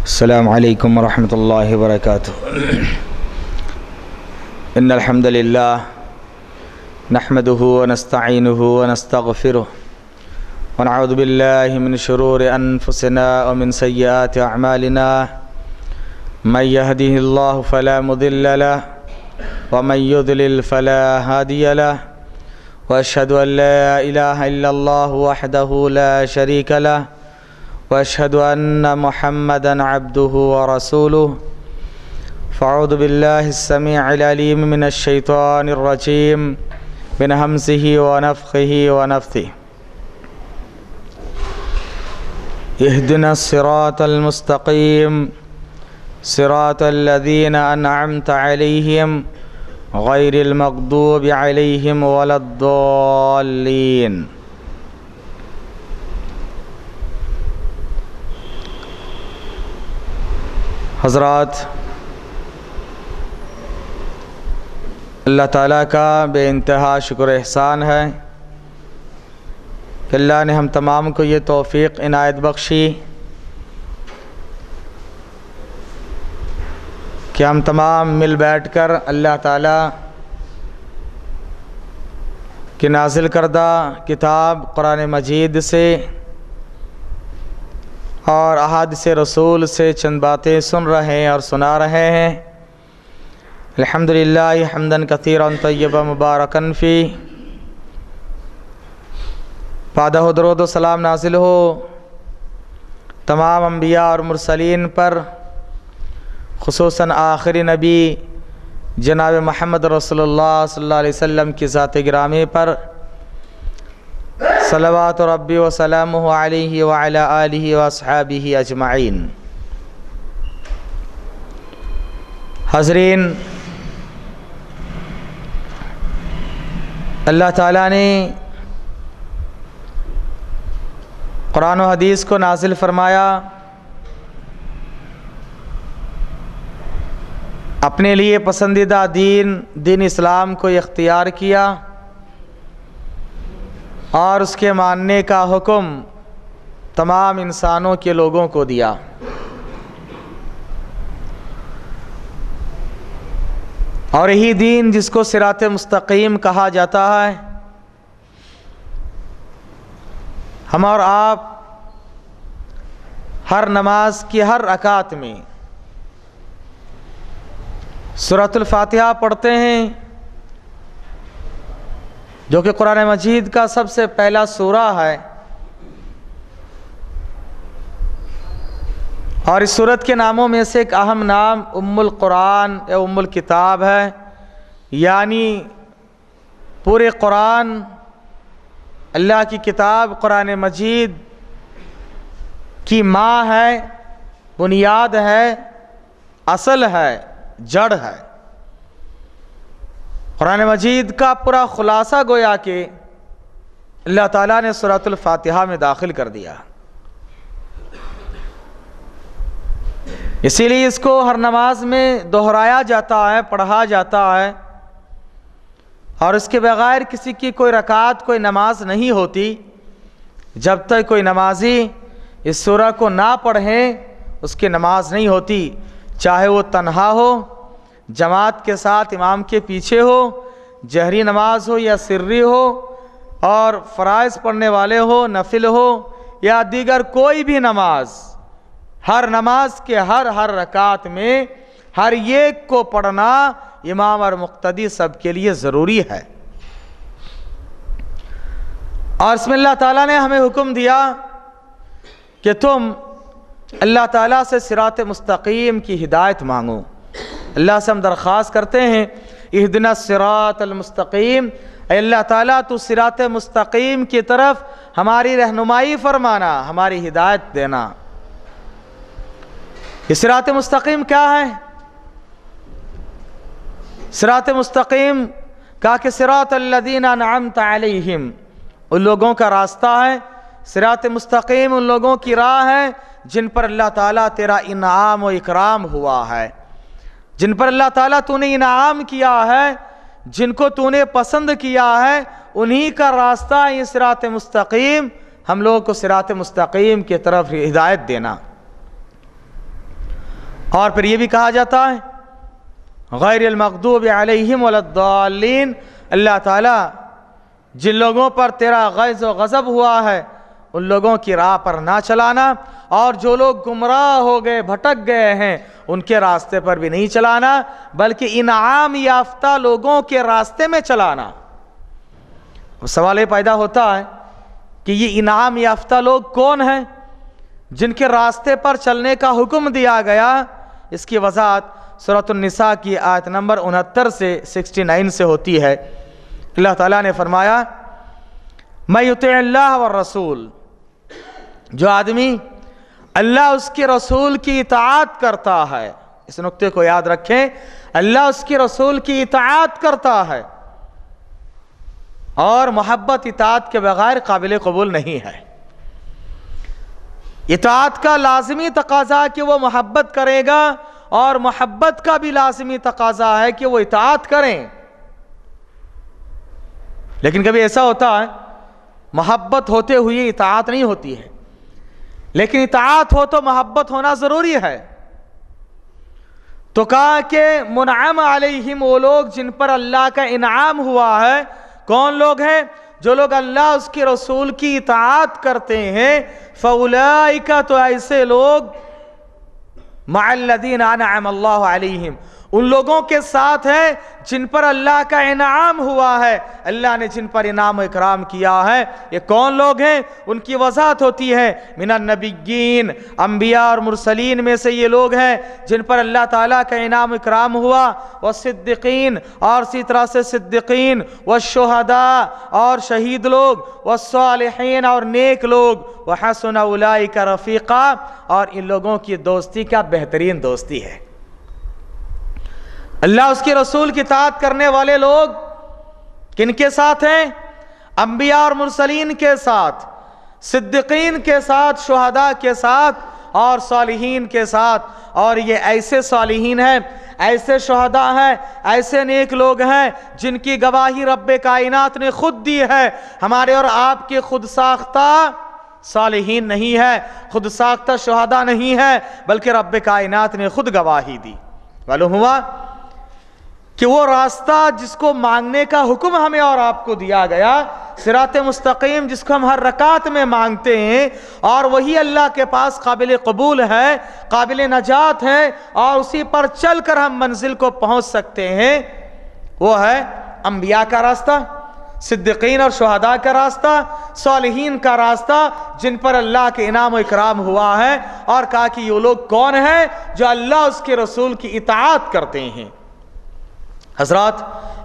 السلام علیکم ورحمۃ اللہ وبرکاتہ۔ ان الحمد للہ نحمده ونستعینه ونستغفره ونعوذ باللہ من شرور انفسنا ومن سیئات اعمالنا من يهده اللہ فلا مضل له ومن يضلل فلا هادی له واشهد ان لا الہ الا اللہ وحدہ لا شریک له واشهد ان محمدا عبده ورسوله فاعوذ باللہ السمیع العلیم من الشیطان الرجیم من ہمزہ ونفخہ ونفثہ۔ اہدنا الصراط المستقیم صراط الذین انعمت علیہم غیر المغضوب علیہم ولا الضالین۔ حضرات، اللہ تعالیٰ کا بے انتہا شکر احسان ہے کہ اللہ نے ہم تمام کو یہ توفیق عنایت بخشی کہ ہم تمام مل بیٹھ کر اللہ تعالیٰ کی نازل کردہ کتاب قرآن مجید سے اور احادیث رسول سے چند باتیں سن رہے ہیں اور سنا رہے ہیں۔ الحمدللہ حمداً کثیرا طیبا مبارکاً فی۔ پادہ و درود و سلام نازل ہو تمام انبیاء اور مرسلین پر، خصوصاً آخری نبی جناب محمد رسول اللہ صلی اللہ علیہ وسلم کی ذات گرامی پر، صلوات ربی و سلامہ علیہ وعلی آلہ واصحابہ اجمعین۔ حاضرین، اللہ تعالیٰ نے قرآن و حدیث کو نازل فرمایا، اپنے لیے پسندیدہ دین اسلام کو اختیار کیا اور اس کے ماننے کا حکم تمام انسانوں کے لوگوں کو دیا۔ اور یہی دین جس کو صراط مستقیم کہا جاتا ہے، ہم اور آپ ہر نماز کی ہر رکعت میں سورۃ الفاتحہ پڑھتے ہیں، جو کہ قرآن مجید کا سب سے پہلا سورہ ہے، اور اس سورت کے ناموں میں سے ایک اہم نام ام القرآن یا ام الکتاب ہے، یعنی پورے قرآن، اللہ کی کتاب قرآن مجید کی ماں ہے، بنیاد ہے، اصل ہے، جڑ ہے۔ قرآن مجید کا پورا خلاصہ گویا کہ اللہ تعالیٰ نے سورۃ الفاتحہ میں داخل کر دیا، اسی لیے اس کو ہر نماز میں دہرایا جاتا ہے، پڑھا جاتا ہے، اور اس کے بغیر کسی کی کوئی رکعت، کوئی نماز نہیں ہوتی جب تک کوئی نمازی اس سورہ کو نہ پڑھیں، اس کی نماز نہیں ہوتی، چاہے وہ تنہا ہو، جماعت کے ساتھ امام کے پیچھے ہو، جہری نماز ہو یا سری ہو، اور فرائض پڑھنے والے ہو، نفل ہو یا دیگر کوئی بھی نماز، ہر نماز کے ہر رکعت میں ہر ایک کو پڑھنا امام اور مقتدی سب کے لیے ضروری ہے۔ اور اس میں اللہ تعالیٰ نے ہمیں حکم دیا کہ تم اللہ تعالیٰ سے صراط مستقیم کی ہدایت مانگو۔ اللہ سے ہم درخواست کرتے ہیں، اہدنا الصراط المستقیم، اے اللہ تعالیٰ تو صراط مستقیم کی طرف ہماری رہنمائی فرمانا، ہماری ہدایت دینا۔ یہ صراط مستقیم کیا ہے؟ صراط مستقیم کہا کہ صراط الذین انعمت علیہم، ان لوگوں کا راستہ ہے، صراط مستقیم ان لوگوں کی راہ ہے جن پر اللہ تعالیٰ تیرا انعام و اکرام ہوا ہے، جن پر اللہ تعالیٰ تو نے انعام کیا ہے، جن کو تو نے پسند کیا ہے، انہی کا راستہ یہ صراط مستقیم، ہم لوگوں کو صراط مستقیم کی طرف ہدایت دینا۔ اور پھر یہ بھی کہا جاتا ہے غیر المغضوب علیہم ولا الضالین، اللہ تعالیٰ جن لوگوں پر تیرا غیظ و غضب ہوا ہے ان لوگوں کی راہ پر نہ چلانا، اور جو لوگ گمراہ ہو گئے بھٹک گئے ہیں ان کے راستے پر بھی نہیں چلانا، بلکہ انعام یافتہ لوگوں کے راستے میں چلانا۔ سوال یہ پیدا ہوتا ہے کہ یہ انعام یافتہ لوگ کون ہیں جن کے راستے پر چلنے کا حکم دیا گیا؟ اس کی وضاحت سورۃ النساء کی آیت نمبر 69 سے 69 سے ہوتی ہے۔ اللہ تعالیٰ نے فرمایا من یطع اللہ والرسول، جو آدمی اللہ اس کے رسول کی اطاعت کرتا ہے، اس نقطے کو یاد رکھیں، اللہ اس کے رسول کی اطاعت کرتا ہے، اور محبت اطاعت کے بغیر قابل قبول نہیں ہے۔ اطاعت کا لازمی تقاضا کہ وہ محبت کرے گا، اور محبت کا بھی لازمی تقاضا ہے کہ وہ اطاعت کریں۔ لیکن کبھی ایسا ہوتا ہے محبت ہوتے ہوئے اطاعت نہیں ہوتی ہے، لیکن اطاعت ہو تو محبت ہونا ضروری ہے۔ تو کہا کہ منعم علیہم وہ لوگ جن پر اللہ کا انعام ہوا ہے۔ کون لوگ ہیں؟ جو لوگ اللہ اس کے رسول کی اطاعت کرتے ہیں، فاولئک، تو ایسے لوگ مع الذین انعم اللہ علیہم، ان لوگوں کے ساتھ ہیں جن پر اللہ کا انعام ہوا ہے، اللہ نے جن پر انعام و اکرام کیا ہے۔ یہ کون لوگ ہیں؟ ان کی وضاحت ہوتی ہے من النبیین، انبیاء اور مرسلین میں سے یہ لوگ ہیں جن پر اللہ تعالیٰ کا انعام و اکرام ہوا، والصدیقین، اور اسی طرح سے صدیقین، والشہداء، اور شہید لوگ، والصالحین، اور نیک لوگ، وحسن اولئک رفیقا، اور ان لوگوں کی دوستی کا بہترین دوستی ہے۔ اللہ اس کے رسول کی اطاعت کرنے والے لوگ کن کے ساتھ ہیں؟ انبیاء اور مرسلین کے ساتھ، صدیقین کے ساتھ، شہداء کے ساتھ، اور صالحین کے ساتھ۔ اور یہ ایسے صالحین ہیں، ایسے شہداء ہیں، ایسے نیک لوگ ہیں جن کی گواہی رب کائنات نے خود دی ہے۔ ہمارے اور آپ کے خود ساختہ صالحین نہیں ہے، خود ساختہ شہداء نہیں ہے، بلکہ رب کائنات نے خود گواہی دی۔ معلوم ہوا کہ وہ راستہ جس کو مانگنے کا حکم ہمیں اور آپ کو دیا گیا، صراط مستقیم، جس کو ہم ہر رکعت میں مانگتے ہیں، اور وہی اللہ کے پاس قابل قبول ہے، قابل نجات ہے، اور اسی پر چل کر ہم منزل کو پہنچ سکتے ہیں، وہ ہے انبیاء کا راستہ، صدیقین اور شہداء کا راستہ، صالحین کا راستہ، جن پر اللہ کے انعام و اکرام ہوا ہے۔ اور کہا کہ یہ لوگ کون ہیں؟ جو اللہ اس کے رسول کی اطاعت کرتے ہیں۔ حضرات،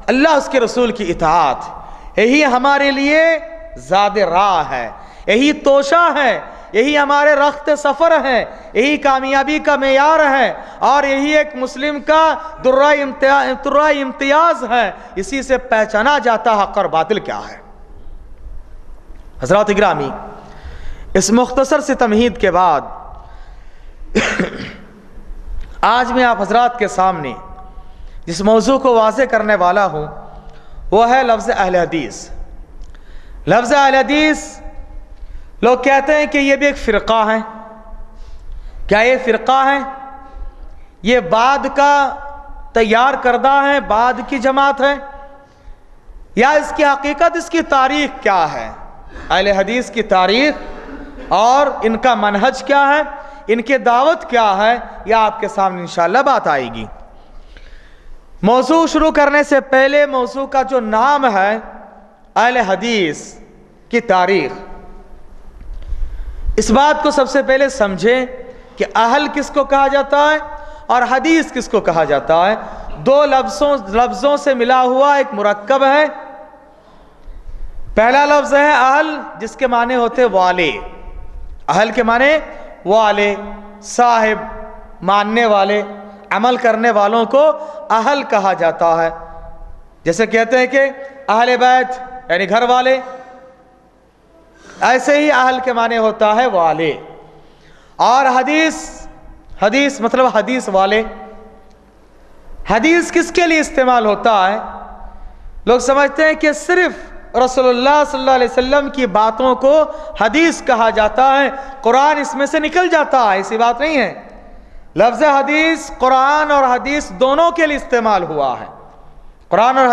اللہ اس کے رسول کی اطاعت یہی ہمارے لیے زاد راہ ہے، یہی توشہ ہے، یہی ہمارے رخت سفر ہے، یہی کامیابی کا معیار ہے، اور یہی ایک مسلم کا درہ امتیاز ہے۔ اسی سے پہچانا جاتا حق اور باطل کیا ہے۔ حضرات گرامی، اس مختصر سے تمہید کے بعد آج میں آپ حضرات کے سامنے جس موضوع کو واضح کرنے والا ہوں وہ ہے لفظ اہل حدیث۔ لفظ اہل حدیث، لوگ کہتے ہیں کہ یہ بھی ایک فرقہ ہے۔ کیا یہ فرقہ ہے؟ یہ بعد کا تیار کردہ ہے، بعد کی جماعت ہے، یا اس کی حقیقت، اس کی تاریخ کیا ہے؟ اہل حدیث کی تاریخ اور ان کا منہج کیا ہے، ان کی دعوت کیا ہے، یہ آپ کے سامنے انشاءاللہ بات آئے گی۔ موضوع شروع کرنے سے پہلے موضوع کا جو نام ہے اہل حدیث کی تاریخ، اس بات کو سب سے پہلے سمجھیں کہ اہل کس کو کہا جاتا ہے اور حدیث کس کو کہا جاتا ہے۔ دو لفظوں سے ملا ہوا ایک مرکب ہے۔ پہلا لفظ ہے اہل، جس کے معنی ہوتے والے۔ اہل کے معنی والے، صاحب، ماننے والے، عمل کرنے والوں کو اہل کہا جاتا ہے۔ جیسے کہتے ہیں کہ اہل بیت یعنی گھر والے، ایسے ہی اہل کے معنی ہوتا ہے والے۔ اور حدیث مطلب حدیث والے۔ حدیث کس کے لیے استعمال ہوتا ہے؟ لوگ سمجھتے ہیں کہ صرف رسول اللہ صلی اللہ علیہ وسلم کی باتوں کو حدیث کہا جاتا ہے، قرآن اس میں سے نکل جاتا ہے۔ ایسی بات نہیں ہے۔ لفظ حدیث قرآن اور حدیث دونوں کے لیے استعمال ہوا ہے. قرآن اور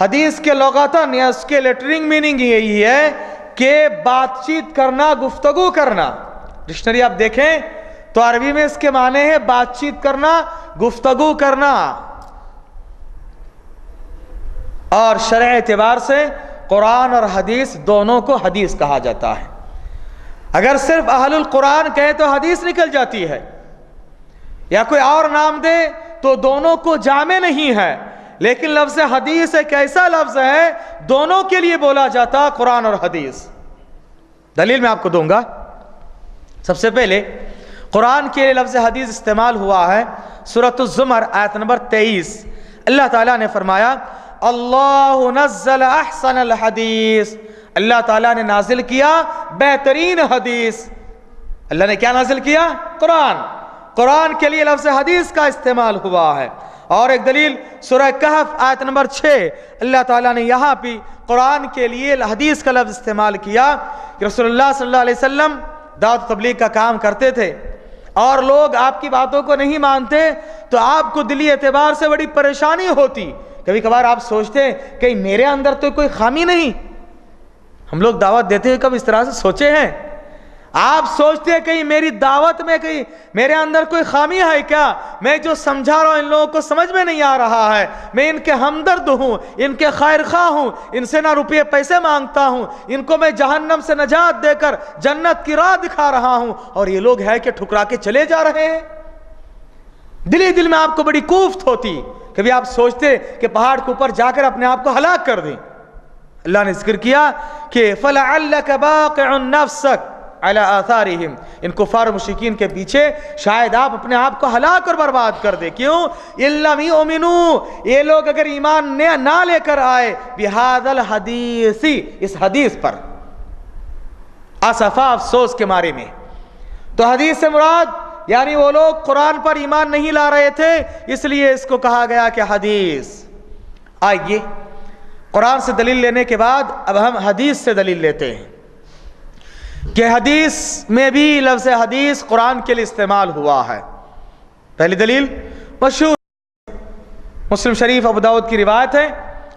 حدیث کے لغتاً یا اس کے لیٹرنگ میننگ یہی ہے کہ بات چیت کرنا، گفتگو کرنا. ڈکشنری آپ دیکھیں تو عربی میں اس کے معنی ہے بات چیت کرنا، گفتگو کرنا. اور شرع اعتبار سے قرآن اور حدیث دونوں کو حدیث کہا جاتا ہے. اگر صرف اہل القرآن کہے تو حدیث نکل جاتی ہے، یا کوئی اور نام دے تو دونوں کو جامع نہیں ہے. لیکن لفظ حدیث ایک ایسا لفظ ہے دونوں کے لیے بولا جاتا قرآن اور حدیث. دلیل میں آپ کو دوں گا. سب سے پہلے قرآن کے لیے لفظ حدیث استعمال ہوا ہے سورۃ الزمر آیت نمبر 23. اللہ تعالیٰ نے فرمایا اللہ نزل احسن الحدیث، اللہ تعالیٰ نے نازل کیا بہترین حدیث. اللہ نے کیا نازل کیا؟ قرآن کے لیے لفظ حدیث کا استعمال ہوا ہے. اور ایک دلیل سورہ کہف آیت نمبر 6، اللہ تعالیٰ نے یہاں بھی قرآن کے لیے حدیث کا لفظ استعمال کیا کہ رسول اللہ صلی اللہ علیہ وسلم دعوت و تبلیغ کا کام کرتے تھے اور لوگ آپ کی باتوں کو نہیں مانتے تو آپ کو دلی اعتبار سے بڑی پریشانی ہوتی. کبھی کبھار آپ سوچتے ہیں کہ میرے اندر تو کوئی خامی نہیں. ہم لوگ دعوت دیتے ہیں، کب اس طرح سے سوچے ہیں؟ آپ سوچتے ہیں کہیں میری دعوت میں کہیں میرے اندر کوئی خامی ہے کیا؟ میں جو سمجھا رہا ہوں ان لوگوں کو سمجھ میں نہیں آ رہا ہے. میں ان کے ہمدرد ہوں، ان کے خیر خواہ ہوں، ان سے نہ روپے پیسے مانگتا ہوں، ان کو میں جہنم سے نجات دے کر جنت کی راہ دکھا رہا ہوں، اور یہ لوگ ہے کہ ٹھکرا کے چلے جا رہے ہیں. دل میں آپ کو بڑی کوفت ہوتی. کبھی آپ سوچتے کہ پہاڑ کے اوپر جا کر اپنے آپ کو ہلاک کر دیں. اللہ نے ذکر کیا کہ فَلَعَلَّكَ بَاقِعٌ نَفْسَكَ عَلَىٰ آثَارِهِمْ، ان کفار و مشرکین کے پیچھے شاید آپ اپنے آپ کو ہلاک اور برباد کر دیں. کیوں؟ إِن لَّمْ يُؤْمِنُوا، یہ لوگ اگر ایمان نہ لے کر آئے بِهَذَا الْحَدِيثِ، اس حدیث پر. اسفا افسوس کے مارے میں. تو حدیث سے مراد یعنی وہ لوگ قرآن پر ایمان نہیں لا رہے تھے، اس لیے اس کو کہا گیا کہ حدیث. آئیے قرآن سے دلیل لینے کے بعد اب ہم حدیث سے دلیل لیتے ہیں کہ حدیث میں بھی لفظ حدیث قرآن کے لیے استعمال ہوا ہے. پہلی دلیل مشہور مسلم شریف ابو داؤد کی روایت ہے،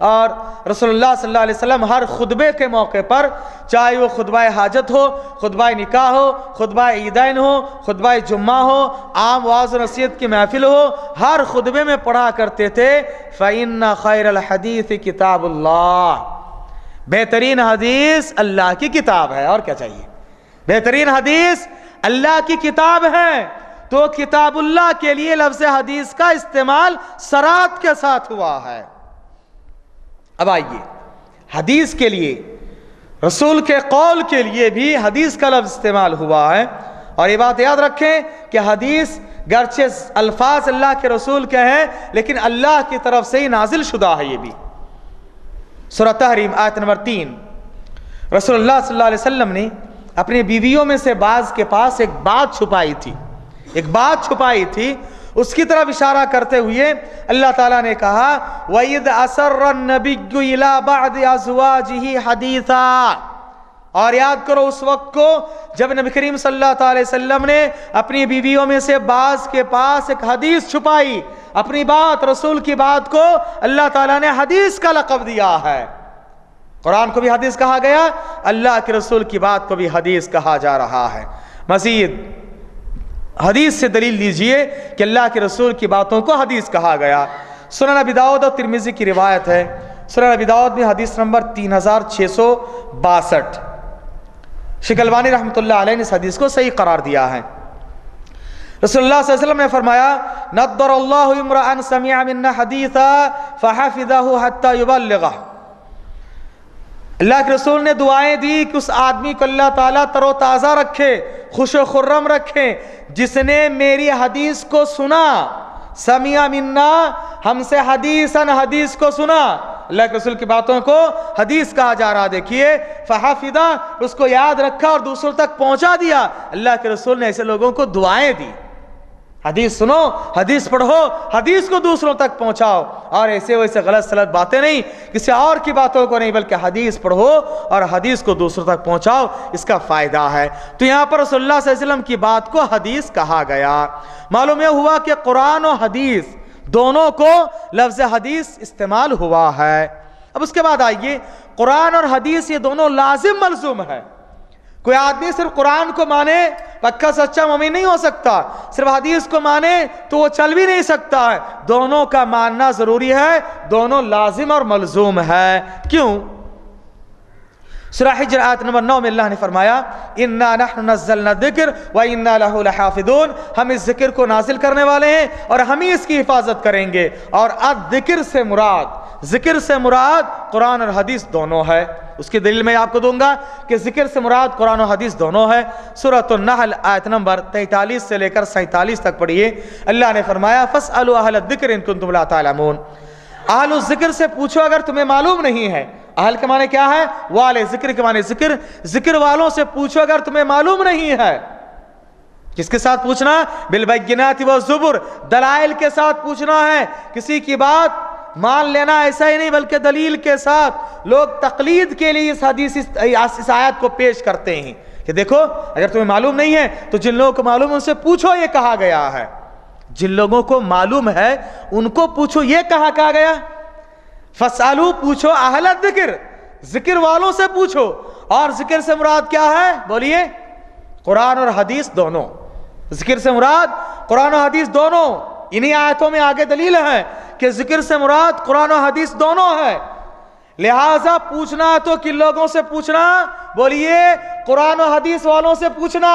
اور رسول اللہ صلی اللہ علیہ وسلم ہر خطبے کے موقع پر، چاہے وہ خطبہ حاجت ہو، خطبہ نکاح ہو، خطبہ عیدین ہو، خطبہ جمعہ ہو، عام وعظ و نصیحت کی محفل ہو، ہر خطبے میں پڑھا کرتے تھے فَإِنَّ خَيْرَ الْحَدِيثِ کتاب اللہ، بہترین حدیث اللہ کی کتاب ہے. اور کیا چاہیے؟ بہترین حدیث اللہ کی کتاب ہے. تو کتاب اللہ کے لیے لفظ حدیث کا استعمال صراحت کے ساتھ ہوا ہے. اب آئیے حدیث کے لیے، رسول کے قول کے لیے بھی حدیث کا لفظ استعمال ہوا ہے. اور یہ بات یاد رکھیں کہ حدیث گرچہ الفاظ اللہ کے رسول کے ہیں لیکن اللہ کی طرف سے ہی نازل شدہ ہے. یہ بھی سورہ تحریم آیت نمبر 3، رسول اللہ صلی اللہ علیہ وسلم نے اپنی بیویوں میں سے بعض کے پاس ایک بات چھپائی تھی، اس کی طرف اشارہ کرتے ہوئے اللہ تعالیٰ نے کہا وَإِذْ أَسَرَّ النَّبِيُّ إِلَىٰ بَعْضِ أَزْوَاجِهِ حَدِيثًا، اور یاد کرو اس وقت کو جب نبی کریم صلی اللہ علیہ وسلم نے اپنی بیویوں میں سے بعض کے پاس ایک حدیث چھپائی. اپنی بات، رسول کی بات کو اللہ تعالیٰ نے حدیث کا لقب دیا ہے. قرآن کو بھی حدیث کہا گیا، اللہ کے رسول کی بات کو بھی حدیث کہا جا رہا ہے. مزید حدیث سے دلیل لیجئے کہ اللہ کے رسول کی باتوں کو حدیث کہا گیا. سنن ابی داؤد اور ترمذی کی روایت ہے. سنن ابی داؤد میں حدیث نمبر 3662. شیخ البانی رحمۃ اللہ علیہ نے اس حدیث کو صحیح قرار دیا ہے. رسول اللہ صلی اللہ علیہ وسلم نے فرمایا نضر اللہ امرأ سمع منا حدیثا فحفظہ حتی یبلغہ. اللہ کے رسول نے دعائیں دی کہ اس آدمی کو اللہ تعالیٰ تر و تازہ رکھے، خوش و خرم رکھے، جس نے میری حدیث کو سنا. سمع منا، ہم سے حدیث کو سنا. اللہ کے رسول کی باتوں کو حدیث کہا جا رہا. دیکھیے فحفظہ، اس کو یاد رکھا اور دوسروں تک پہنچا دیا. اللہ کے رسول نے ایسے لوگوں کو دعائیں دی. حدیث سنو، حدیث پڑھو، حدیث کو دوسروں تک پہنچاؤ، اور ایسے ویسے غلط سلط باتیں نہیں، کسی اور کی باتوں کو نہیں، بلکہ حدیث پڑھو اور حدیث کو دوسروں تک پہنچاؤ، اس کا فائدہ ہے۔ تو یہاں پر رسول اللہ صلی اللہ علیہ وسلم کی بات کو حدیث کہا گیا۔ معلوم یہ ہوا کہ قرآن و حدیث دونوں کو لفظ حدیث استعمال ہوا ہے۔ اب اس کے بعد آئیے، قرآن اور حدیث یہ دونوں لازم ملزوم ہے۔ کوئی آدمی صرف قرآن کو مانے پکا سچا مومن نہیں ہو سکتا، صرف حدیث کو مانے تو وہ چل بھی نہیں سکتا ہے۔ دونوں کا ماننا ضروری ہے، دونوں لازم اور ملزوم ہے۔ کیوں؟ سورہ حجر آیت نمبر 9 میں اللہ نے فرمایا اِنَّا نَحْنُ نَزَّلْنَا الذِّكْرَ وَإِنَّا لَهُ لَحَافِظُونَ، ہم اس ذکر کو نازل کرنے والے ہیں اور ہم ہی اس کی حفاظت کریں گے۔ اور الذکر سے مراد، ذکر سے مراد قرآن اور حدیث دونوں ہے۔ اس کی دلیل میں آپ کو دوں گا کہ ذکر سے مراد قرآن و حدیث دونوں ہے۔ سورۃ النحل آیت نمبر 43 سے لے کر 47 تک پڑھیے۔ اللہ نے فرمایا فَاسْأَلُوا أَهْلَ الذِّكْرِ إِن كُنتُمْ لَا تَعْلَمُونَ، اہل الذکر سے پوچھو اگر تمہیں معلوم نہیں ہے۔ اہل کے معنی کیا ہے؟ والے، ذکر کے معنی ذکر، ذکر والوں سے پوچھو اگر تمہیں معلوم نہیں ہے۔ کس کے ساتھ پوچھنا؟ بالبینات والزبر، دلائل کے ساتھ پوچھنا ہے۔ کسی کی بات مان لینا ایسا ہی نہیں، بلکہ دلیل کے ساتھ۔ لوگ تقلید کے لیے اس حدیث اس آیت کو پیش کرتے ہیں کہ دیکھو اگر تمہیں معلوم نہیں ہے تو جن لوگوں کو معلوم ہے ان سے پوچھو، یہ کہا گیا ہے۔ جن لوگوں کو معلوم ہے ان کو پوچھو، یہ کہا گیا۔ فَاسْأَلُوا، پوچھو، اہل الذکر، ذکر والوں سے پوچھو۔ اور ذکر سے مراد کیا ہے؟ بولیے، قرآن اور حدیث دونوں۔ ذکر سے مراد قرآن و حدیث دونوں۔ انہی آیتوں میں آگے دلیل ہے کہ ذکر سے مراد قرآن و حدیث دونوں ہے۔ لہٰذا پوچھنا تو کن لوگوں سے پوچھنا؟ بولیے، قرآن و حدیث والوں سے پوچھنا۔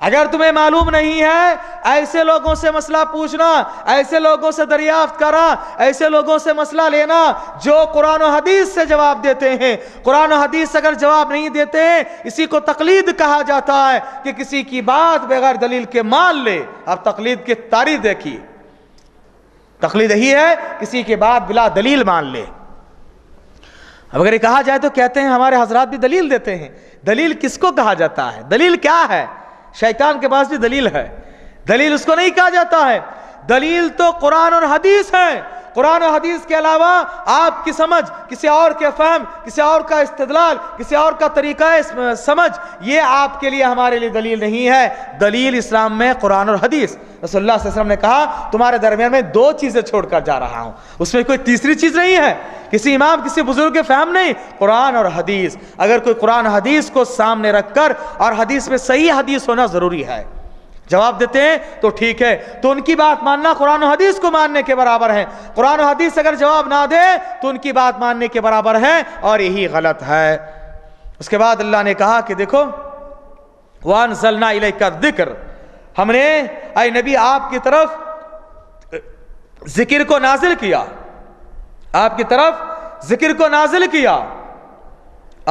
اگر تمہیں معلوم نہیں ہے ایسے لوگوں سے مسئلہ پوچھنا، ایسے لوگوں سے دریافت کرنا، ایسے لوگوں سے مسئلہ لینا جو قرآن و حدیث سے جواب دیتے ہیں۔ قرآن و حدیث اگر جواب نہیں دیتے ہیں، اسی کو تقلید کہا جاتا ہے کہ کسی کی بات بغیر دلیل کے مان لے۔ اب تقلید کی تعریف دیکھیے، تقلید یہی ہے کسی کی بات بلا دلیل مان لے۔ اب اگر یہ کہا جائے تو کہتے ہیں ہمارے حضرات بھی دلیل دیتے ہیں۔ دلیل کس کو کہا جاتا ہے؟ دلیل کیا ہے؟ شیطان کے پاس بھی دلیل ہے، دلیل اس کو نہیں کہا جاتا ہے۔ دلیل تو قرآن اور حدیث ہے۔ قرآن و حدیث کے علاوہ آپ کی سمجھ، کسی اور کے فہم، کسی اور کا استدلال، کسی اور کا طریقہ سمجھ، یہ آپ کے لیے ہمارے لیے دلیل نہیں ہے۔ دلیل اسلام میں قرآن اور حدیث۔ رسول اللہ صلی اللہ علیہ وسلم نے کہا تمہارے درمیان میں 2 چیزیں چھوڑ کر جا رہا ہوں، اس میں کوئی تیسری چیز نہیں ہے، کسی امام کسی بزرگ کے فہم نہیں، قرآن اور حدیث۔ اگر کوئی قرآن حدیث کو سامنے رکھ کر، اور حدیث میں صحیح حدیث ہونا ضروری ہے، جواب دیتے ہیں تو ٹھیک ہے، تو ان کی بات ماننا قرآن و حدیث کو ماننے کے برابر ہے۔ قرآن و حدیث اگر جواب نہ دے تو ان کی بات ماننے کے برابر ہے، اور یہی غلط ہے۔ اس کے بعد اللہ نے کہا کہ دیکھو وَأَنزَلْنَا إِلَيْكَ الذِّكْرَ، ہم نے اے نبی آپ کی طرف ذکر کو نازل کیا، آپ کی طرف ذکر کو نازل کیا۔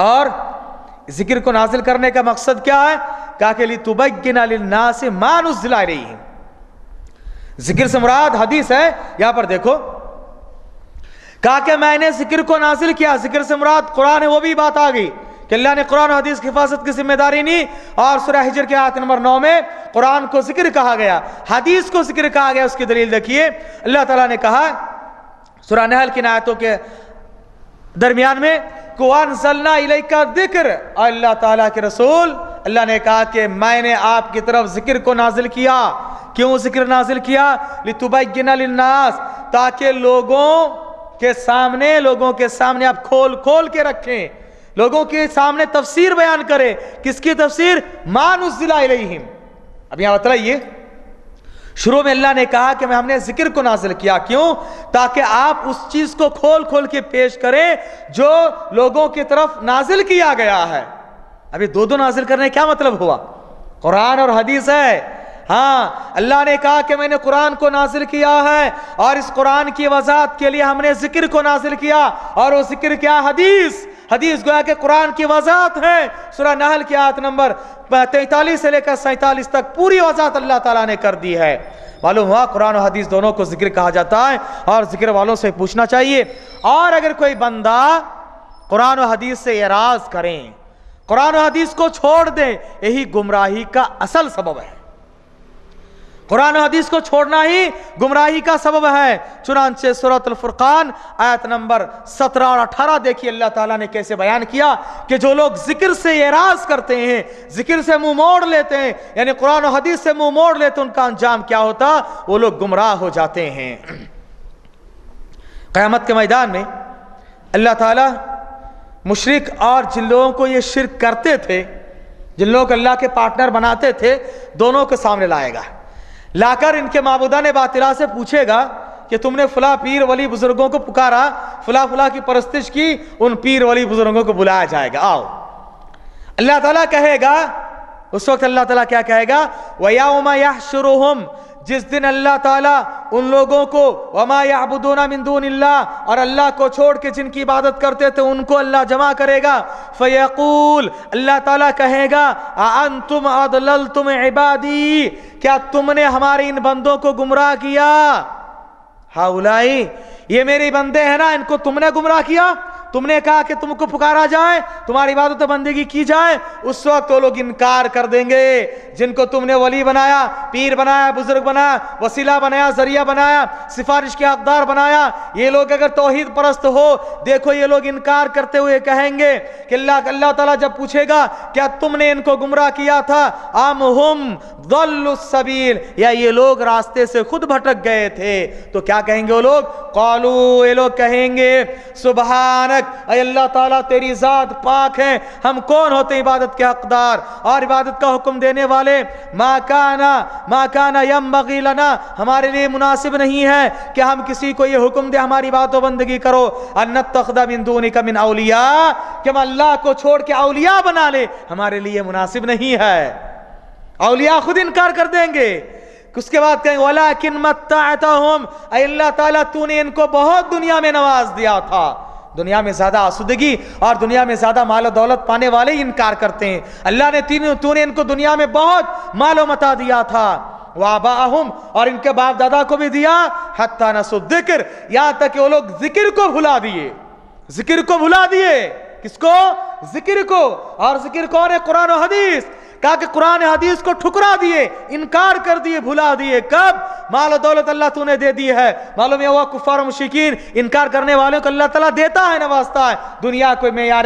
اور ذکر کو نازل کرنے کا مقصد کیا ہے؟ کہا کہ لِتُبَيِّنَ لِلنَّاسِ مَا نُزِّلَ إِلَيْهِمْ۔ ذکر سے مراد حدیث ہے۔ یہاں پر دیکھو کہا کہ میں نے ذکر کو نازل کیا، ذکر سے مراد قرآن ہے، وہ بھی بات آ گئی کہ اللہ نے قرآن و حدیث کی حفاظت کی ذمہ داری نہیں۔ اور سورہ حجر کے آیت نمبر 9 میں قرآن کو ذکر کہا گیا، حدیث کو ذکر کہا گیا۔ اس کی دلیل دیکھیے، اللہ تعالیٰ نے کہا سورہ نحل کی آیتوں کے درمیان میں وَأَنزَلْنَا إِلَيْكَ الذِّكْرَ، اور اللہ تعالیٰ کے رسول اللہ نے کہا کہ میں نے آپ کی طرف ذکر کو نازل کیا۔ کیوں ذکر نازل کیا؟ لِتُبَيِّنَ لِلنَّاسِ، تاکہ لوگوں کے سامنے آپ کھول کھول کے رکھیں، لوگوں کے سامنے تفسیر بیان کریں۔ کس کی تفسیر؟ مَا نُزِّلَ إِلَيْهِمْ۔ اب یہاں بتلائیے، شروع میں اللہ نے کہا کہ ہم نے ذکر کو نازل کیا، کیوں؟ تاکہ آپ اس چیز کو کھول کھول کے پیش کریں جو لوگوں کی طرف نازل کیا گیا ہے۔ ابھی 2 نازل کرنے کیا مطلب ہوا؟ قرآن اور حدیث ہے۔ ہاں، اللہ نے کہا کہ میں نے قرآن کو نازل کیا ہے، اور اس قرآن کی وضاحت کے لیے ہم نے ذکر کو نازل کیا، اور وہ ذکر کیا؟ حدیث۔ حدیث گویا کہ قرآن کی وضاحت ہے۔ سورہ نحل کی آیت نمبر 43 سے لے کر 47 تک پوری وضاحت اللہ تعالیٰ نے کر دی ہے۔ معلوم ہوا قرآن و حدیث دونوں کو ذکر کہا جاتا ہے، اور ذکر والوں سے پوچھنا چاہیے۔ اور اگر کوئی بندہ قرآن و حدیث سے اعراض کریں، قرآن و حدیث کو چھوڑ دیں، یہی گمراہی کا اصل سبب ہے۔ قرآن و حدیث کو چھوڑنا ہی گمراہی کا سبب ہے۔ چنانچہ سورۃ الفرقان آیت نمبر 17 اور 18 دیکھیے اللہ تعالیٰ نے کیسے بیان کیا کہ جو لوگ ذکر سے اعراض کرتے ہیں، ذکر سے منہ موڑ لیتے ہیں، یعنی قرآن و حدیث سے منہ موڑ لیتے ہیں، ان کا انجام کیا ہوتا؟ وہ لوگ گمراہ ہو جاتے ہیں۔ قیامت کے میدان میں اللہ تعالیٰ مشرک اور جن لوگوں کو یہ شرک کرتے تھے، جن لوگوں کو اللہ کے پارٹنر بناتے تھے، دونوں کے سامنے لائے گا، لا کر ان کے معبودان باطلہ سے پوچھے گا کہ تم نے فلاں پیر ولی بزرگوں کو پکارا، فلاں فلاں کی پرستش کی، ان پیر ولی بزرگوں کو بلایا جائے گا، آؤ۔ اللہ تعالیٰ کہے گا، اس وقت اللہ تعالیٰ کیا کہے گا؟ وَيَوْمَ يَحْشُرُهُمْ، جس دن اللہ تعالیٰ ان لوگوں کو وَمَا يَعْبُدُونَ مِن دُونِ اللَّهِ، اور اللہ کو چھوڑ کے جن کی عبادت کرتے تھے ان کو اللہ جمع کرے گا، فَيَقُول، اللہ تعالیٰ کہے گا أَأَنْتُمْ أَضْلَلْتُمْ عِبَادِي، کیا تم نے ہمارے ان بندوں کو گمراہ کیا؟ ہاؤلائی، یہ میرے بندے ہیں نا، ان کو تم نے گمراہ کیا، تم نے کہا کہ تم کو پکارا جائے، تمہاری عبادت و بندگی کی جائے، اس وقت وہ لوگ انکار کر دیں گے۔ جن کو تم نے ولی بنایا، پیر بنایا، بزرگ بنایا، وسیلہ بنایا، ذریعہ بنایا، سفارش کے حقدار بنایا، یہ لوگ اگر توحید پرست ہو، دیکھو یہ لوگ انکار کرتے ہوئے کہیں گے کہ اللہ تعالیٰ جب پوچھے گا کیا تم نے ان کو گمراہ کیا تھا، ام ہم ضلوا السبیل، یا یہ لوگ راستے سے خود بھٹک گئے تھے، تو کیا کہیں گے وہ لوگ؟ قالوا، یہ لوگ کہیں گے سبحانک، اے اللہ تعالیٰ تیری ذات پاک ہے، ہم کون ہوتے ہیں عبادت کے حقدار اور عبادت کا حکم دینے والے؟ ما کانا ینبغی لنا، ہمارے لیے مناسب نہیں ہے کہ ہم کسی کو یہ حکم دے ہماری عبادت و بندگی کرو، ان نتخذ من دونک من اولیاء، کہ ہم اللہ کو چھوڑ کے اولیاء بنا لے، ہمارے لیے مناسب نہیں ہے۔ اولیاء خود انکار کر دیں گے۔ اس کے بعد کہیں وَلَكِنْ مَتَّعْتَهُمْ، اے اللہ تعالیٰ تو نے ان کو بہت دنیا میں نواز دیا تھا، دنیا میں زیادہ آسودگی اور دنیا میں زیادہ مال و دولت پانے والے ہی انکار کرتے ہیں۔ اللہ نے تو نے ان کو دنیا میں بہت مال و متاع دیا تھا، وَآبَاءَهُمْ، اور ان کے باپ دادا کو بھی دیا، حَتَّى نَسُوا الذِّكْرَ، یہاں تک کہ وہ لوگ ذکر کو بھلا دیے، ذکر کو بھلا دیے۔ کس کو؟ ذکر کو۔ اور ذکر کون ہے؟ قرآن و حدیث۔ کہا کہ قرآن حدیث کو ٹھکرا دیے، انکار کر دیے، بھلا دیے۔ کب؟ مال و دولت اللہ تو نے دے دی ہے، معلوم ہے وہ کفار و مشرکین انکار کرنے والوں کو اللہ تعالیٰ دیتا ہے، نوازتا ہے۔ دنیا کوئی معیار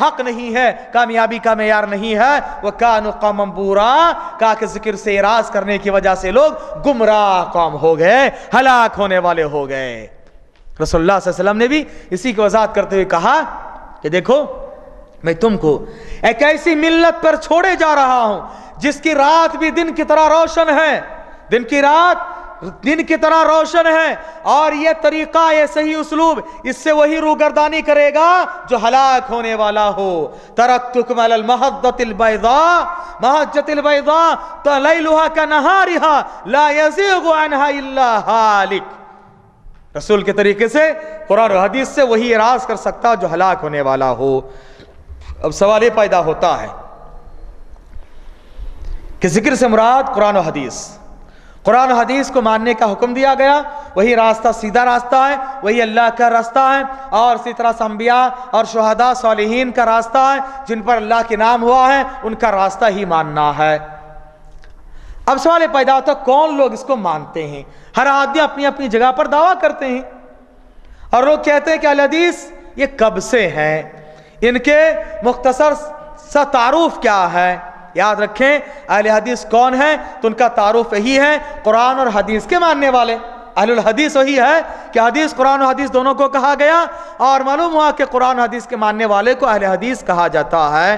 حق نہیں ہے، کامیابی کا معیار نہیں ہے۔ وَكَانُوا قَوْمًا بُورًا، کہا کہ ذکر سے اعراض کرنے کی وجہ سے لوگ گمراہ قوم ہو گئے، ہلاک ہونے والے ہو گئے۔ رسول اللہ صلی اللہ علیہ وسلم نے بھی اسی کی وضاحت کرتے ہوئے کہا کہ دیکھو میں تم کو ایک ایسی ملت پر چھوڑے جا رہا ہوں جس کی رات بھی دن کی طرح روشن ہے، دن کی رات دن کی طرح روشن ہے، اور یہ طریقہ، یہ صحیح اسلوب، اس سے وہی روگردانی کرے گا جو ہلاک ہونے والا ہو۔ ترکتکم علی المحجۃ البیضاء، محجۃ البیضاء لیلھا کنہارھا لا یزیغ عنھا الا ہالک۔ رسول کے طریقے سے قرآن و حدیث سے وہی اعراض کر سکتا جو ہلاک ہونے والا ہو۔ اب سوال یہ پیدا ہوتا ہے کہ ذکر سے مراد قرآن و حدیث، قرآن و حدیث کو ماننے کا حکم دیا گیا، وہی راستہ سیدھا راستہ ہے، وہی اللہ کا راستہ ہے، اور اسی طرح سے انبیاء اور شہداء صالحین کا راستہ ہے، جن پر اللہ کے نام ہوا ہے، ان کا راستہ ہی ماننا ہے۔ اب سوال یہ پیدا ہوتا ہے کون لوگ اس کو مانتے ہیں؟ ہر آدمی اپنی اپنی جگہ پر دعویٰ کرتے ہیں، اور لوگ کہتے ہیں کہ اہل حدیث یہ کب سے ہیں، ان کے مختصر سا تعارف کیا ہے؟ یاد رکھیں اہل حدیث کون ہیں تو ان کا تعارف یہی ہے، قرآن اور حدیث کے ماننے والے۔ اہل الحدیث وہی ہے کہ حدیث، قرآن و حدیث دونوں کو کہا گیا، اور معلوم ہوا کہ قرآن و حدیث کے ماننے والے کو اہل حدیث کہا جاتا ہے۔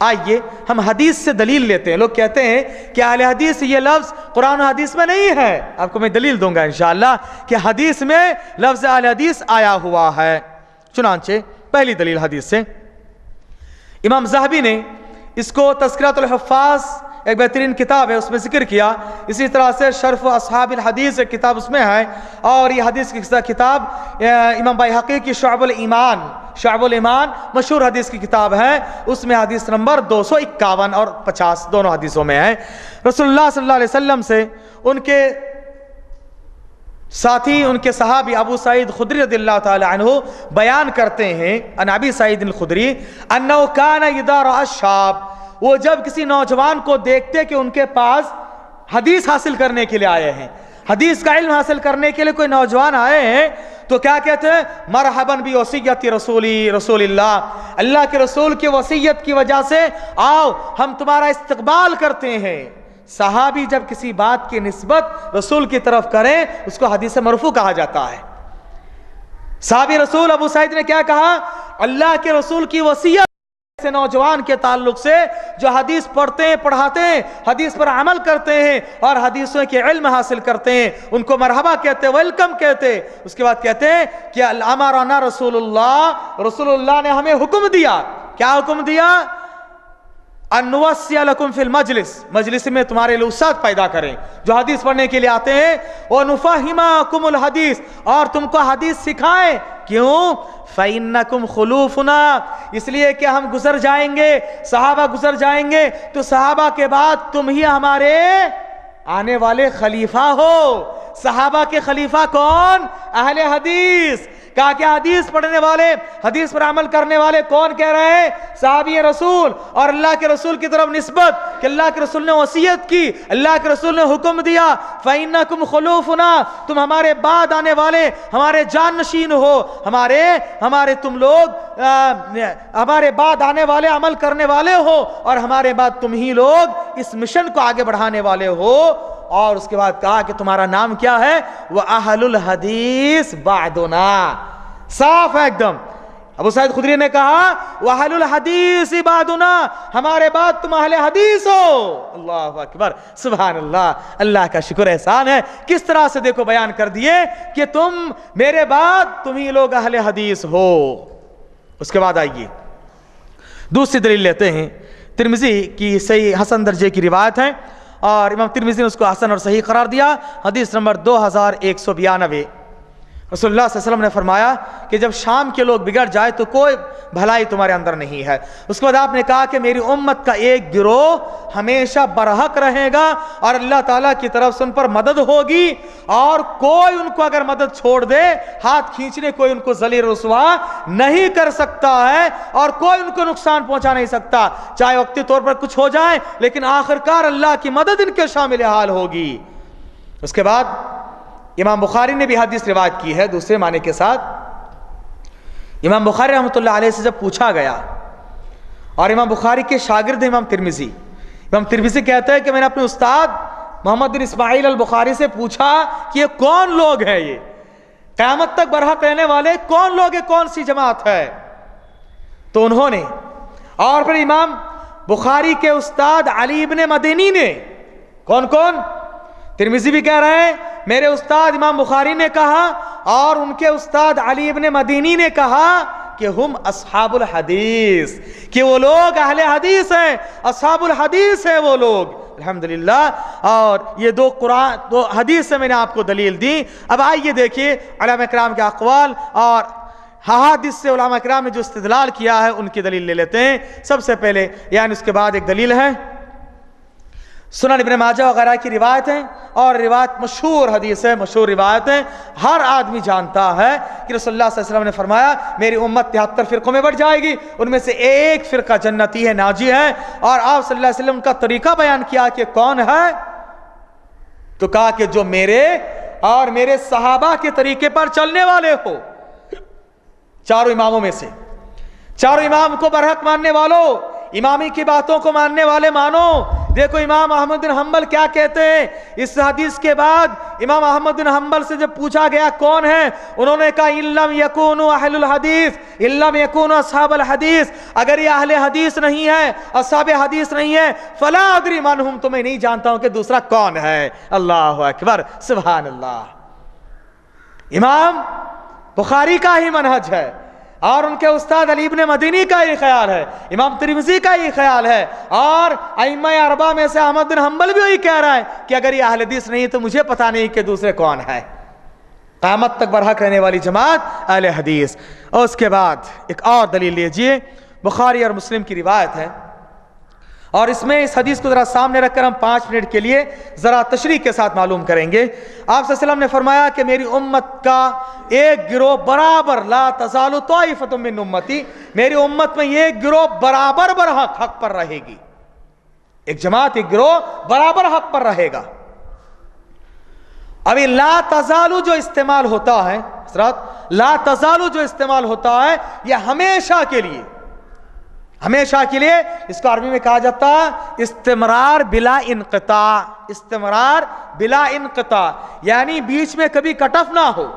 آئیے ہم حدیث سے دلیل لیتے ہیں۔ لوگ کہتے ہیں کہ اہل حدیث یہ لفظ قرآن و حدیث میں نہیں ہے، آپ کو میں دلیل دوں گا انشاءاللہ کہ حدیث میں لفظ اہل حدیث آیا ہوا ہے۔ چنانچہ پہلی دلیل حدیث سے، امام ذہبی نے اس کو تذکرۃ الحفاظ ایک بہترین کتاب ہے اس میں ذکر کیا، اسی طرح سے شرف اصحاب الحدیث ایک کتاب اس میں ہے، اور یہ حدیث کی کتاب امام بیہقی کی شعب الایمان مشہور حدیث کی کتاب ہے، اس میں حدیث نمبر 251 اور 50 دونوں حدیثوں میں ہے۔ رسول اللہ صلی اللہ علیہ وسلم سے ان کے ساتھی، ان کے صحابی ابو سعید خدری رضی اللہ تعالی عنہ بیان کرتے ہیں، ان ابی سعید الخدری انہ کان اذا رأى الشاب، وہ جب کسی نوجوان کو دیکھتے کہ ان کے پاس حدیث حاصل کرنے کے لیے آئے ہیں، حدیث کا علم حاصل کرنے کے لیے کوئی نوجوان آئے ہیں تو کیا کہتے ہیں؟ مرحباً بوصیت رسول اللہ، اللہ کے رسول کی وصیت کی وجہ سے آؤ ہم تمہارا استقبال کرتے ہیں۔ صحابی جب کسی بات کی نسبت رسول کی طرف کریں اس کو حدیث مرفوع کہا جاتا ہے۔ صحابی رسول ابو سعید نے کیا کہا؟ اللہ کے رسول کی وصیت سے نوجوان کے تعلق سے جو حدیث پڑھتے ہیں، پڑھاتے ہیں، حدیث پر عمل کرتے ہیں اور حدیثوں کے علم حاصل کرتے ہیں، ان کو مرحبا کہتے ہیں، ویلکم کہتے ہیں۔ اس کے بعد کہتے ہیں کہ امرنا رسول اللہ نے ہمیں حکم دیا، کیا حکم دیا؟ ان نوصی لکم فی المجلس، مجلس میں تمہارے لیے وسعت پیدا کریں جو حدیث پڑھنے کے لیے آتے ہیں، ونفہمکم الحدیث، اور تم کو حدیث سکھائیں۔ کیوں؟ فَإِنَّكُمْ خُلُوفُنَا، اس لیے کہ ہم گزر جائیں گے، صحابہ گزر جائیں گے، تو صحابہ کے بعد تم ہی ہمارے آنے والے خلیفہ ہو۔ صحابہ کے خلیفہ کون؟ اہل حدیث۔ کہا کہ حدیث پڑھنے والے، حدیث پر عمل کرنے والے کون کہہ رہے ہیں؟ صحابی رسول، اور اللہ کے رسول کی طرف نسبت کہ اللہ کے رسول نے وصیت کی، اللہ کے رسول نے حکم دیا، فَإِنَّكُمْ خُلُوفُنَا، تم ہمارے بعد آنے والے ہمارے جان نشین ہو، ہمارے تم لوگ ہمارے بعد آنے والے عمل کرنے والے ہو، اور ہمارے بعد تم ہی لوگ اس مشن کو آگے بڑھانے والے ہو۔ اور اس کے بعد کہا کہ تمہارا نام کیا ہے؟ وَأَهْلُ الْحَدِيثِ بَعْدُنَا، صاف ہے ایک دم۔ ابو سعید خدری نے کہا وَأَهْلُ الْحَدِيثِ بَعْدُنَا، ہمارے بعد تم اہل حدیث ہو۔ اللہ اکبر، سبحان اللہ، اللہ کا شکر احسان ہے کس طرح سے دیکھو بیان کر دیے کہ تم میرے بعد تم ہی لوگ اہل حدیث ہو۔ اس کے بعد آئیے دوسری دلیل لیتے ہیں، ترمذی کی صحیح حسن درجے کی روایت ہے، اور امام ترمذی نے اس کو حسن اور صحیح قرار دیا، حدیث نمبر 2192۔ رسول اللہ صلی اللہ علیہ وسلم نے فرمایا کہ جب شام کے لوگ بگڑ جائے تو کوئی بھلائی تمہارے اندر نہیں ہے۔ اس کے بعد آپ نے کہا کہ میری امت کا ایک گروہ ہمیشہ برحق رہے گا اور اللہ تعالیٰ کی طرف سے ان پر مدد ہوگی، اور کوئی ان کو اگر مدد چھوڑ دے، ہاتھ کھینچنے کوئی ان کو ذلیل رسوا نہیں کر سکتا ہے، اور کوئی ان کو نقصان پہنچا نہیں سکتا، چاہے وقتی طور پر کچھ ہو جائے لیکن آخرکار اللہ کی مدد ان کے شامل حال ہوگی۔ اس کے بعد امام بخاری نے بھی حدیث روایت کی ہے دوسرے معنی کے ساتھ۔ امام بخاری رحمۃ اللہ علیہ سے جب پوچھا گیا، اور امام بخاری کے شاگرد امام ترمذی کہتے ہیں کہ میں نے اپنے استاد محمد بن اسماعیل البخاری سے پوچھا کہ یہ کون لوگ ہیں، یہ قیامت تک برحق رہنے والے کون لوگ ہیں، کون سی جماعت ہے؟ تو انہوں نے، اور پھر امام بخاری کے استاد علی ابن مدینی نے، کون؟ ترمذی بھی کہہ رہے ہیں میرے استاد امام بخاری نے کہا، اور ان کے استاد علی ابن مدینی نے کہا کہ ہم اصحاب الحدیث، کہ وہ لوگ اہل حدیث ہیں، اصحاب الحدیث ہیں وہ لوگ، الحمدللہ۔ اور یہ دو حدیث سے میں نے آپ کو دلیل دی۔ اب آئیے دیکھیے علماء کرام کے اقوال اور حدیث سے علماء کرام نے جو استدلال کیا ہے ان کی دلیل لے لیتے ہیں۔ سب سے پہلے یعنی اس کے بعد ایک دلیل ہے سنن ابن ماجہ وغیرہ کی روایت ہے، اور روایت مشہور حدیث ہے، مشہور روایت ہے، ہر آدمی جانتا ہے کہ رسول اللہ صلی اللہ علیہ وسلم نے فرمایا میری امت 73 فرقوں میں بڑھ جائے گی، ان میں سے ایک فرقہ جنتی ہے، ناجی ہے۔ اور آپ صلی اللہ علیہ وسلم کا طریقہ بیان کیا کہ کون ہے، تو کہا کہ جو میرے اور میرے صحابہ کے طریقے پر چلنے والے ہو، چاروں اماموں میں سے، چاروں امام کو برحق ماننے والوں، امامی کی باتوں کو ماننے والے مانو۔ دیکھو امام احمد بن حنبل کیا کہتے ہیں اس حدیث کے بعد۔ امام احمد بن حنبل سے جب پوچھا گیا کون ہے، انہوں نے کہا اِلَّمْ يَكُونُوا أَهْلُ الْحَدِيثِ اِلَّمْ يَكُونُوا أَصْحَابَ الْحَدِيثِ، اگر یہ اہل حدیث نہیں ہے، اصحاب حدیث نہیں ہے، فَلَا أَدْرِي مَنْ هُمْ، تو میں نہیں جانتا ہوں کہ دوسرا کون ہے۔ اللہ اکبر، سبحان اللہ۔ امام بخاری کا ہی منہج ہے، اور ان کے استاد علی ابن مدینی کا یہ خیال ہے، امام ترمذی کا یہ خیال ہے، اور ائمہ اربعہ میں سے احمد بن حنبل بھی وہی کہہ رہا ہے کہ اگر یہ اہل حدیث نہیں تو مجھے پتہ نہیں کہ دوسرے کون ہے۔ قیامت تک برحق رہنے والی جماعت اہل حدیث۔ اور اس کے بعد ایک اور دلیل لیجئے، بخاری اور مسلم کی روایت ہے، اور اس میں اس حدیث کو ذرا سامنے رکھ کر ہم 5 منٹ کے لیے ذرا تشریح کے ساتھ معلوم کریں گے۔ آپ صلی اللہ علیہ وسلم نے فرمایا کہ میری امت کا ایک گروہ برابر، لا تزال طائفۃ من امتی، میری امت میں یہ گروہ برابر حق پر رہے گی، ایک جماعت، ایک گروہ برابر حق پر رہے گا۔ ابھی لا تزالو جو استعمال ہوتا ہے حضرات، لا تزالو جو استعمال ہوتا ہے یہ ہمیشہ کے لیے، ہمیشہ کے لیے، اس کو عربی میں کہا جاتا ہے استمرار بلا انقطاع، استمرار بلا انقطاع، یعنی بیچ میں کبھی کٹ آف نہ ہو،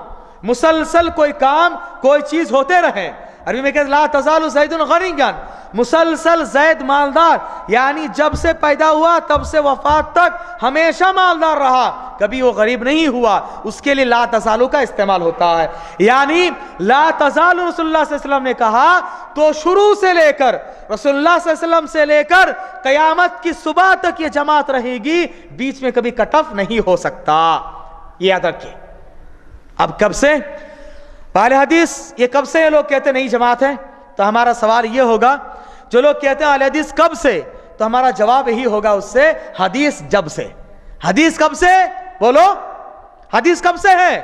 مسلسل کوئی کام کوئی چیز ہوتے رہے۔ عربی میں کہتے لا تزال زید غنیا، مسلسل زید مالدار، یعنی جب سے پیدا ہوا تب سے وفات تک ہمیشہ مالدار رہا، کبھی وہ غریب نہیں ہوا، اس کے لیے لا تزالو کا استعمال ہوتا ہے۔ یعنی لا تزال رسول اللہ صلی اللہ علیہ وسلم نے کہا تو شروع سے لے کر رسول اللہ صلی اللہ علیہ وسلم سے لے کر قیامت کی صبح تک یہ جماعت رہے گی، بیچ میں کبھی کٹ آف نہیں ہو سکتا، یہ یاد رکھیے۔ اب کب سے اہل حدیث، یہ کب سے یہ لوگ کہتے نہیں جماعت ہے، تو ہمارا سوال یہ ہوگا جو لوگ کہتے ہیں اہل حدیث کب سے، تو ہمارا جواب یہی ہوگا اس سے، حدیث جب سے۔ حدیث کب سے؟ بولو، حدیث کب سے ہے؟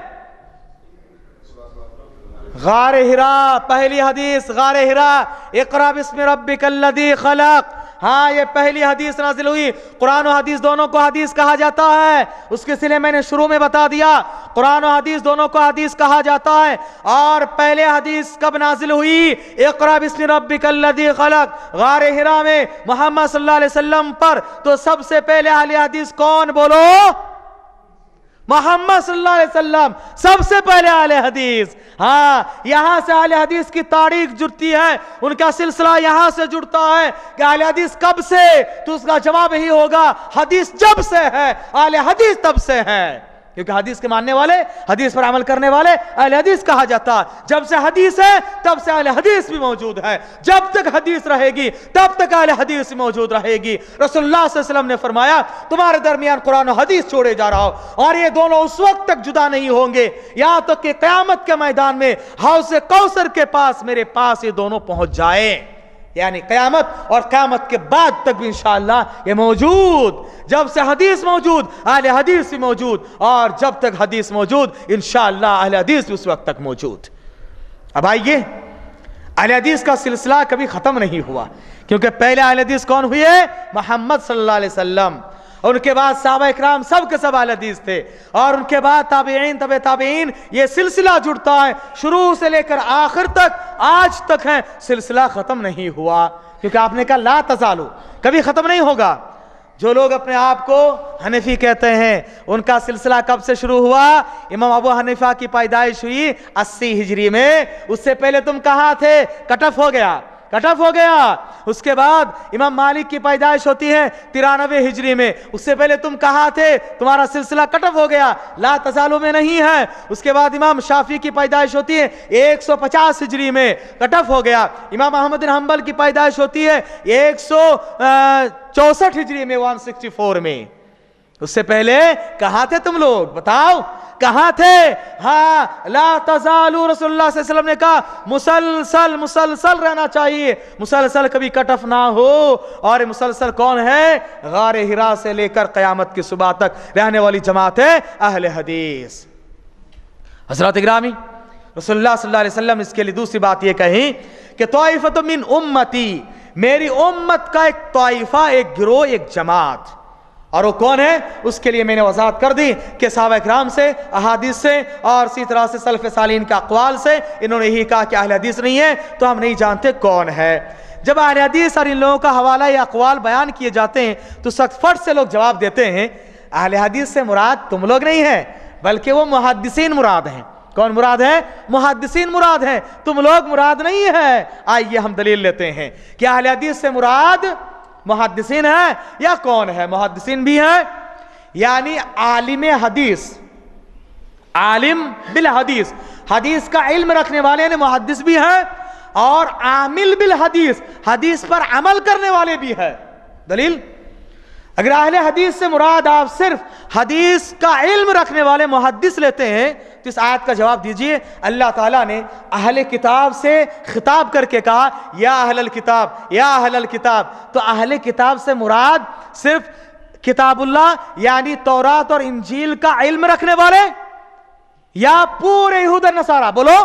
غار حرا، پہلی حدیث غار حرا، اقرا بسم ربک الذی خلق، ہاں یہ پہلی حدیث نازل ہوئی۔ قرآن و حدیث دونوں کو حدیث کہا جاتا ہے، اس کے سلے میں نے شروع میں بتا دیا، قرآن و حدیث دونوں کو حدیث کہا جاتا ہے۔ اور پہلے حدیث کب نازل ہوئی؟ اقرا بسم ربک الذی خلق، غار حرا میں محمد صلی اللہ علیہ وسلم پر۔ تو سب سے پہلے اہل حدیث کون؟ بولو، محمد صلی اللہ علیہ وسلم سب سے پہلے اہل حدیث۔ ہاں، یہاں سے اہل حدیث کی تاریخ جڑتی ہے، ان کا سلسلہ یہاں سے جڑتا ہے کہ اہل حدیث کب سے، تو اس کا جواب یہی ہوگا حدیث جب سے ہے، اہل حدیث تب سے ہے، کیونکہ حدیث کے ماننے والے، حدیث پر عمل کرنے والے اہل حدیث کہا جاتا ہے۔ جب سے حدیث ہے تب سے اہل حدیث بھی موجود ہے، جب تک حدیث رہے گی تب تک اہل حدیث موجود رہے گی۔ رسول اللہ صلی اللہ علیہ وسلم نے فرمایا تمہارے درمیان قرآن و حدیث چھوڑے جا رہا ہو، اور یہ دونوں اس وقت تک جدا نہیں ہوں گے یہاں تک کہ قیامت کے میدان میں حوض کوثر کے پاس میرے پاس یہ دونوں پہنچ جائیں، یعنی قیامت اور قیامت کے بعد تک بھی انشاءاللہ یہ موجود۔ جب سے حدیث موجود، اہل حدیث بھی موجود، اور جب تک حدیث موجود انشاءاللہ اہل حدیث بھی اس وقت تک موجود۔ اب آئیے، اہل حدیث کا سلسلہ کبھی ختم نہیں ہوا، کیونکہ پہلے اہل حدیث کون ہوئے؟ محمد صلی اللہ علیہ وسلم، اور ان کے بعد صحابہ اکرام سب کے سب اہل حدیث تھے، اور ان کے بعد تابعین، تبع تابعین، یہ سلسلہ جڑتا ہے شروع سے لے کر آخر تک، آج تک ہے، سلسلہ ختم نہیں ہوا، کیونکہ آپ نے کہا لا تزالو، کبھی ختم نہیں ہوگا۔ جو لوگ اپنے آپ کو حنفی کہتے ہیں، ان کا سلسلہ کب سے شروع ہوا؟ امام ابو حنیفہ کی پیدائش ہوئی 80 ہجری میں، اس سے پہلے تم کہاں تھے؟ کٹ آف ہو گیا، کٹ آف ہو گیا۔ اس کے بعد امام مالک کی پیدائش ہوتی ہے 93 ہجری میں، اس سے پہلے تم کہاں تھے؟ تمہارا سلسلہ کٹ آف ہو گیا، لا تزالو میں نہیں ہے۔ اس کے بعد امام شافعی کی پیدائش ہوتی ہے 150 ہجری میں، کٹ آف ہو گیا۔ امام احمد بن حنبل کی پیدائش ہوتی ہے 164 ہجری میں، 164 میں۔ اس سے پہلے کہاں تھے تم لوگ؟ بتاؤ کہاں تھے؟ ہاں، لا تزالو، رسول اللہ صلی اللہ علیہ وسلم نے کہا مسلسل رہنا چاہیے، مسلسل کبھی کٹ آف نہ ہو۔ اور مسلسل کون ہے؟ غار حرا سے لے کر قیامت کی صبح تک رہنے والی جماعت ہے اہل حدیث۔ حضرات گرامی، رسول اللہ صلی اللہ علیہ وسلم اس کے لیے دوسری بات یہ کہیں کہ طائفۃ من امتی، میری امت کا ایک طائفہ، ایک گروہ، ایک جماعت، اور وہ کون ہے؟ اس کے لیے میں نے وضاحت کر دی کہ صحابہ اکرام سے، احادیث سے، اور اسی طرح سے سلف صالحین کا اقوال سے انہوں نے یہی کہا کہ اہل حدیث نہیں ہے، تو ہم نہیں جانتے کون ہے۔ جب اہل حدیث اور ان لوگوں کا حوالہ یا اقوال بیان کیے جاتے ہیں تو سخت فٹ سے لوگ جواب دیتے ہیں اہل حدیث سے مراد تم لوگ نہیں ہیں، بلکہ وہ محدثین مراد ہیں۔ کون مراد ہے؟ محدثین مراد ہیں، تم لوگ مراد نہیں ہے۔ آئیے ہم دلیل لیتے ہیں کہ اہل حدیث سے مراد محدثین ہیں یا کون ہے؟ محدثین بھی ہیں، یعنی عالم حدیث، عالم بالحدیث، حدیث کا علم رکھنے والے نے محدث بھی ہیں، اور عامل بالحدیث، حدیث پر عمل کرنے والے بھی ہیں۔ دلیل، اگر اہل حدیث سے مراد آپ صرف حدیث کا علم رکھنے والے محدث لیتے ہیں تو اس آیت کا جواب دیجئے۔ اللہ تعالیٰ نے اہل کتاب سے خطاب کر کے کہا یا اہل الکتاب، یا اہل الکتاب، تو اہل کتاب سے مراد صرف کتاب اللہ یعنی تورات اور انجیل کا علم رکھنے والے، یا پورے یہود و نصارہ؟ بولو،